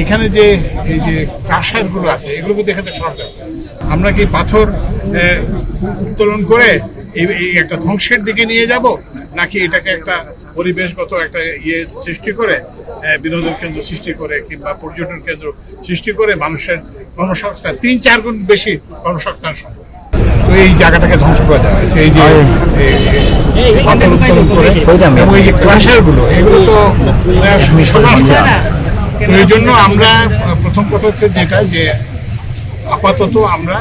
এখানে যে এই যে প্রাসাদ গুলো আছে এগুলোকে দেখে তো সরকার আমরা কি পাথর উত্তোলন করে এই একটা ধ্বংসের দিকে নিয়ে যাব, নাকি এটাকে একটা পরিবেশগত একটা সৃষ্টি করে বিনোদন কেন্দ্র সৃষ্টি করে কিংবা পর্যটন কেন্দ্র সৃষ্টি করে মানুষের কর্মসংস্থান ৩-৪ গুণ বেশি কর্মসংস্থান সম্ভব। তো এই জায়গাটাকে ধ্বংস করে দেওয়া হয়েছে, এই যে পাথর উত্তোলন করে এবং এই যে ক্রাশার গুলো এগুলো তো সমাজ করে না। তো এই জন্য আমরা প্রথম কথা হচ্ছে যেটা যে আপাতত আমরা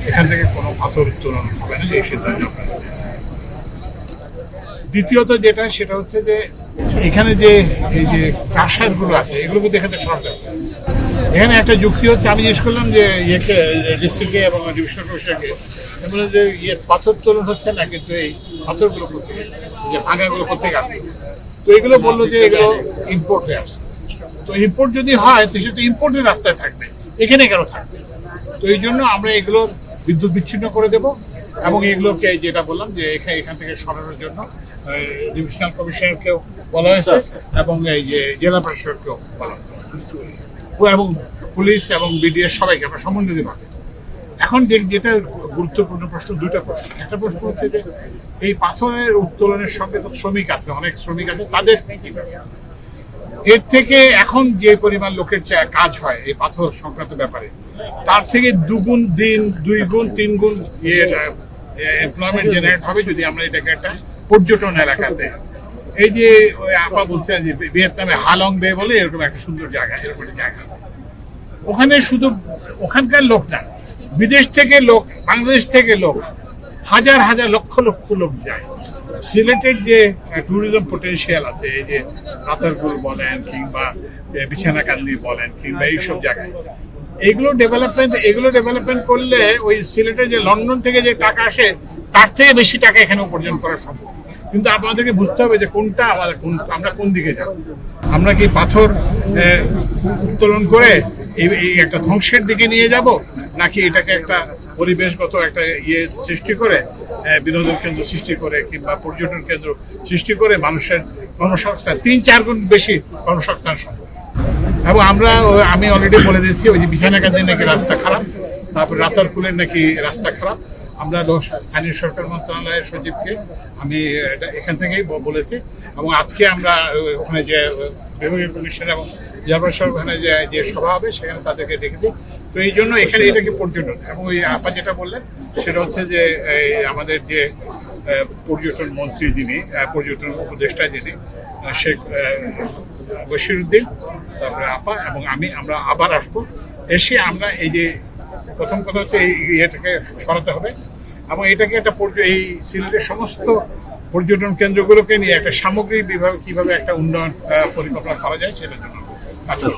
এখান থেকে কোনো পাথর উত্তোলন হবে না, এই সিদ্ধান্ত আমরা নিয়েছি। দ্বিতীয়ত যেটা সেটা হচ্ছে যে এখানে যে এই যে প্রাসাদ গুলো আছে এগুলোকে দেখে তো সরকার এখানে একটা যুক্তি হচ্ছে, আমি জিজ্ঞেস করলাম যে ইয়েকে ডিস্ট্রিক্টে এবং ডিভিশনাল কমিশনারকে বলে যে পাথর উত্তোলন হচ্ছে না, কিন্তু এই পাথরগুলো কোথেকে, যে ভাঙাগুলো কোথেকে আসছে, তো এগুলো বললো যে এগুলো ইম্পোর্ট হয়ে আসছে। তো ইম্পোর্ট যদি হয় তো সেটা ইম্পোর্টের রাস্তায় থাকবে, এখানে কেন থাকবে? তো এই জন্য আমরা এগুলো বিদ্যুৎ বিচ্ছিন্ন করে দেব এবং এগুলোকে যেটা বললাম যে এখান থেকে সরানোর জন্য ডিভিশনাল কমিশনারকেও বলা হয়েছে এবং এই যে জেলা প্রশাসককেও বলা হয়েছে এবং পুলিশ এবং বিডিএর সবাইকে আমরা সমন্বয় দেব। এখন যেটা গুরুত্বপূর্ণ প্রশ্ন, দুইটা প্রশ্ন। একটা প্রশ্ন হচ্ছে যে এই পাথরের উত্তোলনের সঙ্গে তো শ্রমিক আছে, অনেক শ্রমিক আছে, তাদের এর থেকে এখন যে পরিমাণ লোকের কাজ হয় এই পাথর সংক্রান্ত ব্যাপারে, তার থেকে 2 গুণ দিন, 2 গুণ 3 গুণ এমপ্লয়মেন্ট জেনারেট হবে যদি আমরা এটাকে একটা পর্যটন এলাকাতে, এই যে ওই আপা বলছেন যে ভিয়েতনামে হালং বে বলে এরকম একটা সুন্দর জায়গা, এরকম একটা জায়গা আছে, ওখানে শুধু ওখানকার লোক না, বিদেশ থেকে লোক, বাংলাদেশ থেকে লোক, হাজার হাজার লক্ষ লক্ষ লোক যায়। সিলেটের যে ট্যুরিজম পটেনশিয়াল আছে, এই যে রাতারপুর বলেন কিংবা বিছানাকান্দি বলেন কিংবা এইসব জায়গায়, এগুলো ডেভেলপমেন্ট করলে ওই সিলেটের যে লন্ডন থেকে যে টাকা আসে তার থেকে বেশি টাকা এখানে উপার্জন করা সম্ভব। কিন্তু আপনাদেরকে বুঝতে হবে যে কোনটা আমাদের, আমরা কোন দিকে যাব। আমরা কি পাথর উত্তোলন করে এই একটা ধ্বংসের দিকে নিয়ে যাব, নাকি এটাকে একটা পরিবেশগত একটা সৃষ্টি করে বিনোদন কেন্দ্র সৃষ্টি করে কিংবা পর্যটন কেন্দ্র সৃষ্টি করে মানুষের কর্মসংস্থান 3-4 গুণ বেশি কর্মসংস্থান সম্ভব। এবং আমি অলরেডি বলে দিয়েছি ওই যে বিছানাকান্দির নাকি রাস্তা খারাপ, তারপর রাতারপুলের নাকি রাস্তা খারাপ। আমরা স্থানীয় সরকার মন্ত্রণালয়ের সচিবকে আমি এখান থেকেই বলেছি এবং আজকে আমরা ওখানে যে বিভাগীয় কমিশনার এবং জেলা প্রশাসক ওখানে যে সভা হবে সেখানে তাদেরকে ডেকেছি। তো এই জন্য এখানে এটাকে পর্যটন, এবং ওই আপা যেটা বললেন সেটা হচ্ছে যে আমাদের যে পর্যটন মন্ত্রী যিনি, পর্যটন উপদেষ্টা যিনি শেখ বশিরউদ্দিন, তারপরে আপা এবং আমরা আবার আসবো, এসে আমরা এই যে প্রথম কথা হচ্ছে এই ইয়েটাকে সরাতে হবে এবং এটাকে একটা এই সিলেটের সমস্ত পর্যটন কেন্দ্রগুলোকে নিয়ে একটা সামগ্রিক বিভাবে কিভাবে একটা উন্নয়ন পরিকল্পনা করা যায় সেটার জন্য। আচ্ছা।